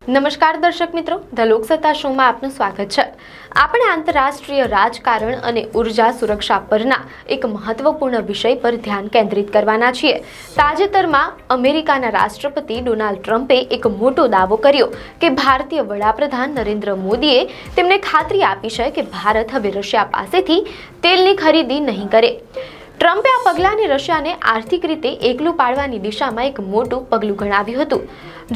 નમસ્કાર દર્શક મિત્રો, ધ લોકસત્તા શોમાં આપનું સ્વાગત છે। આપણે આંતરરાષ્ટ્રીય રાજકારણ અને ઉર્જા સુરક્ષા પરના એક મહત્વપૂર્ણ વિષય પર ધ્યાન કેન્દ્રિત કરવાના છીએ। તાજેતરમાં અમેરિકાના રાષ્ટ્રપતિ ડોનાલ્ડ ટ્રમ્પે એક મોટો દાવો કર્યો કે ભારતીય વડાપ્રધાન નરેન્દ્ર મોદીએ તેમને ખાતરી આપી છે કે ભારત હવે રશિયા પાસેથી તેલની ખરીદી નહીં કરે। ટ્રમ્પે આ પગલાંને રશિયાને આર્થિક રીતે એકલું પાડવાની દિશામાં એક મોટું પગલું ગણાવ્યું હતું।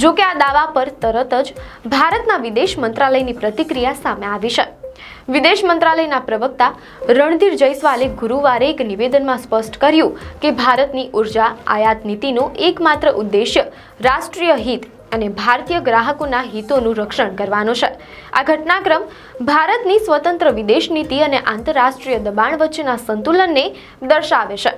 જો કે આ દાવા પર તરત જ ભારતના વિદેશ મંત્રાલયની પ્રતિક્રિયા સામે આવી છે। વિદેશ મંત્રાલયના પ્રવક્તા રણધીર જયસ્વાલે ગુરુવારે એક નિવેદનમાં સ્પષ્ટ કર્યું કે ભારતની ઉર્જા આયાત નીતિનો એકમાત્ર ઉદ્દેશ્ય રાષ્ટ્રીય હિત અને ભારતીય ગ્રાહકોના હિતોનું રક્ષણ કરવાનો છે। આ ઘટનાક્રમ ભારતની સ્વતંત્ર વિદેશ નીતિ અને આંતરરાષ્ટ્રીય દબાણ વચ્ચેના સંતુલનને દર્શાવે છે।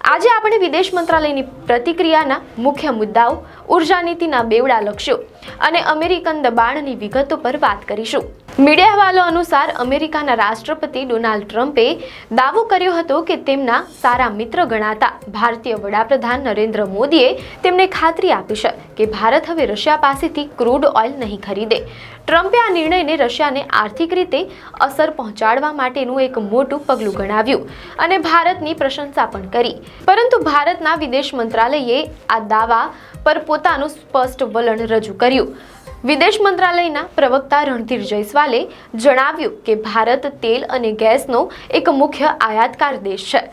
આજે આપણે વિદેશ મંત્રાલયની પ્રતિક્રિયાના મુખ્ય મુદ્દાઓ, ઉર્જા નીતિના બેવડા લક્ષ્યો અને અમેરિકન દબાણની વિગતો પર વાત કરીશું। મીડિયા અહેવાલો અનુસાર અમેરિકાના રાષ્ટ્રપતિ ડોનાલ્ડ ટ્રમ્પે દાવો કર્યો હતો કે તેમના સારા મિત્ર ગણાતા ભારતીય વડાપ્રધાન નરેન્દ્ર મોદીએ તેમને ખાતરી આપી છે કે ભારત હવે રશિયા પાસેથી ક્રૂડ ઓઇલ નહીં ખરીદે। ટ્રમ્પે આ નિર્ણયને રશિયાને આર્થિક રીતે અસર પહોંચાડવા માટેનું એક મોટું પગલું ગણાવ્યું અને ભારતની પ્રશંસા પણ કરી, પરંતુ ભારતના વિદેશ મંત્રાલયે આ દાવા પર પોતાનું સ્પષ્ટ વલણ રજૂ કર્યું। વિદેશ મંત્રાલયના પ્રવક્તા રણધીર જયસ્વાલે જણાવ્યું કે ભારત તેલ અને ગેસનો એક મુખ્ય આયાતકાર દેશ છે।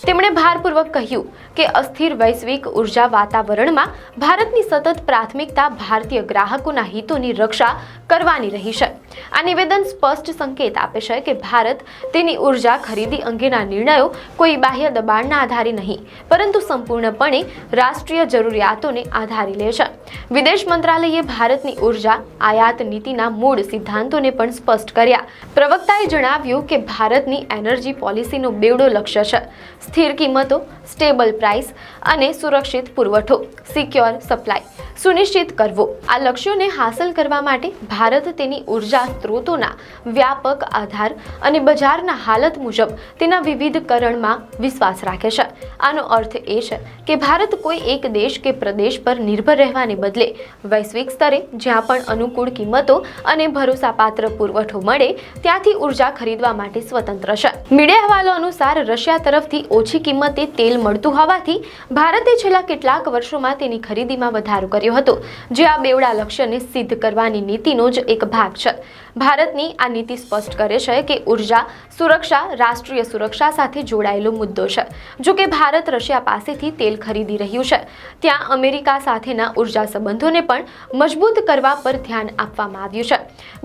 તેમણે ભારપૂર્વક કહ્યું કે અસ્થિર વૈશ્વિક ઉર્જા વાતાવરણમાં ભારતની સતત પ્રાથમિકતા ભારતીય ગ્રાહકોના હિતોની રક્ષા કરવાની રહી છે। આ નિવેદન સ્પષ્ટ સંકેત આપે છે કે ભારત તેની ઉર્જા ખરીદી અંગેના નિર્ણયો કોઈ બાહ્ય દબાણના આધારે નહીં, પરંતુ સંપૂર્ણપણે રાષ્ટ્રીય જરૂરિયાતોને આધારે લે છે। વિદેશ મંત્રાલયે ભારતની ઉર્જા આયાત નીતિના મૂળ સિદ્ધાંતોને પણ સ્પષ્ટ કર્યા। પ્રવક્તાએ જણાવ્યું કે ભારતની એનર્જી પોલિસીનો બેવડો લક્ષ્ય છે સ્થિર કિંમતો, સ્ટેબલ પ્રાઇસ અને સુરક્ષિત પુરવઠો, સિક્યોર સપ્લાય સુનિશ્ચિત કરવો। આ લક્ષ્યોને હાંસલ કરવા માટે ભારત તેની ઉર્જા સ્ત્રોતોના વ્યાપક આધાર અને બજારના હાલત મુજબ તેના વિવિધકરણમાં વિશ્વાસ રાખે છે। આનો અર્થ એ છે કે ભારત કોઈ એક દેશ કે પ્રદેશ પર નિર્ભર રહેવાને બદલે વૈશ્વિક સ્તરે જ્યાં પણ અનુકૂળ કિંમતો અને ભરોસાપાત્ર પુરવઠો મળે ત્યાંથી ઉર્જા ખરીદવા માટે સ્વતંત્ર છે। મીડિયા અહેવાલો અનુસાર રશિયા તરફથી ઓછી કિંમતે તેલ મળતું હોવાથી ભારતે છેલ્લા કેટલાક વર્ષોમાં તેની ખરીદીમાં વધારો કર્યો હતો, જે આ બેવડા લક્ષ્યને સિદ્ધ કરવાની નીતિનો જ એક ભાગ છે। ભારતની આ નીતિ સ્પષ્ટ કરે છે કે ઉર્જા સુરક્ષા રાષ્ટ્રીય સુરક્ષા સાથે જોડાયેલો મુદ્દો છે। જો કે ભારત રશિયા પાસેથી તેલ ખરીદી રહ્યું છે, ત્યાં અમેરિકા સાથેના ઉર્જા સંબંધોને પણ મજબૂત કરવા પર ધ્યાન આપવામાં આવ્યું છે।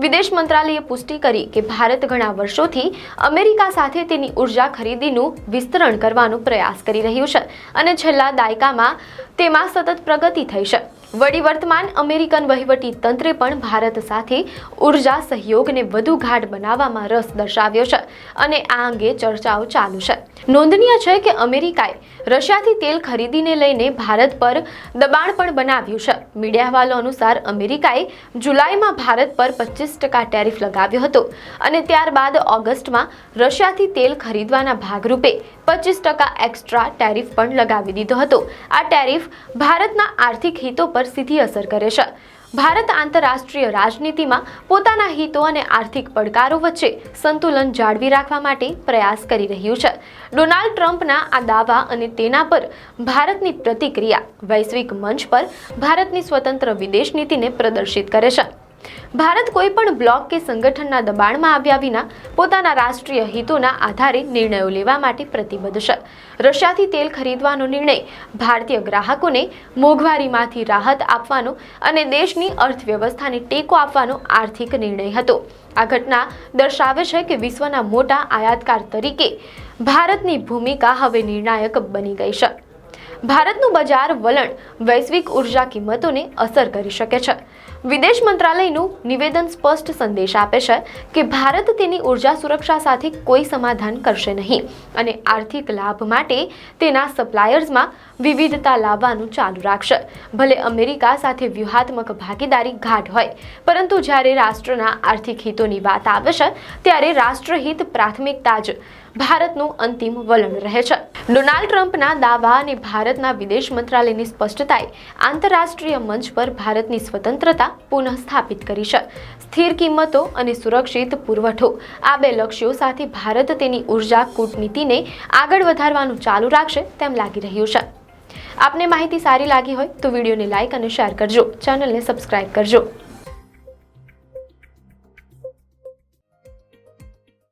વિદેશ મંત્રાલયે પુષ્ટિ કરી કે ભારત ઘણા વર્ષોથી અમેરિકા સાથે તેની ઉર્જા ખરીદીનું વિસ્તરણ કરવાનો પ્રયાસ કરી રહ્યું છે અને છેલ્લા દાયકામાં તેમાં સતત પ્રગતિ થઈ છે। વળી વર્તમાન અમેરિકન વહીવટી તંત્રે પણ ભારત સાથે ઉર્જા સહયોગને વધુ ગાઢ બનાવવામાં રસ દર્શાવ્યો છે અને આ અંગે ચર્ચાઓ ચાલુ છે। નોંધનીય છે કે અમેરિકાએ રશિયાથી તેલ ખરીદીને લઈને ભારત પર દબાણ પણ બનાવ્યું છે। મીડિયા અહેવાલો અનુસાર અમેરિકાએ જુલાઈમાં ભારત પર 25% ટેરિફ લગાવ્યો હતો અને ત્યારબાદ ઓગસ્ટમાં રશિયાથી તેલ ખરીદવાના ભાગરૂપે 25% એક્સ્ટ્રા ટેરિફ પણ લગાવી દીધો હતો। આ ટેરિફ ભારતના આર્થિક હિતો પર સીધી અસર કરે છે। ભારત આંતરરાષ્ટ્રીય રાજનીતિમાં પોતાના હિતો અને આર્થિક પડકારો વચ્ચે સંતુલન જાળવી રાખવા માટે પ્રયાસ કરી રહ્યું છે। ડોનાલ્ડ ટ્રમ્પના આ દાવા અને તેના પર ભારતની પ્રતિક્રિયા વૈશ્વિક મંચ પર ભારતની સ્વતંત્ર વિદેશ નીતિને પ્રદર્શિત કરે છે। ભારત કોઈ પણ બ્લોક કે સંગઠનના દબાણમાં આવ્યા વિના પોતાના રાષ્ટ્રીય હિતોના આધારે નિર્ણયો લેવા માટે પ્રતિબદ્ધ છે। રશિયાથી તેલ ખરીદવાનો નિર્ણય ભારતીય ગ્રાહકોને મોંઘવારીમાંથી રાહત આપવાનો અને દેશની અર્થવ્યવસ્થાને ટેકો આપવાનો આર્થિક નિર્ણય હતો। આ ઘટના દર્શાવે છે કે વિશ્વના મોટા આયાતકાર તરીકે ભારતની ભૂમિકા હવે નિર્ણાયક બની ગઈ છે। ભારતનું બજાર વલણ વૈશ્વિક ઉર્જા કિંમતોને અસર કરી શકે છે। વિદેશ મંત્રાલયનું નિવેદન સ્પષ્ટ સંદેશ આપે છે કે ભારત તેની ઉર્જા સુરક્ષા સાથે કોઈ સમાધાન કરશે નહીં અને આર્થિક લાભ માટે તેના સપ્લાયર્સમાં વિવિધતા લાવવાનું ચાલુ રાખશે। ભલે અમેરિકા સાથે વ્યૂહાત્મક ભાગીદારી ગાઢ હોય, પરંતુ જ્યારે રાષ્ટ્રના આર્થિક હિતોની વાત આવે છે ત્યારે રાષ્ટ્રહિત પ્રાથમિકતા જ ભારતનું અંતિમ વલણ રહે છે। ડોનાલ્ડ ટ્રમ્પના દાવા અને ભારતના વિદેશ મંત્રાલયની સ્પષ્ટતાએ આંતરરાષ્ટ્રીય મંચ પર ભારતની સ્વતંત્રતા પુનઃસ્થાપિત કરી છે. સ્થિર કિંમતો અને સુરક્ષિત પુરવઠો આ બે લક્ષ્યો સાથે ભારત તેની ઉર્જા કૂટનીતિને આગળ વધારવાનું ચાલુ રાખશે તેમ લાગી રહ્યું છે. આપને માહિતી સારી લાગી હોય તો વિડીયોને લાઇક અને શેર કરજો, ચેનલને સબસ્ક્રાઇબ કરજો.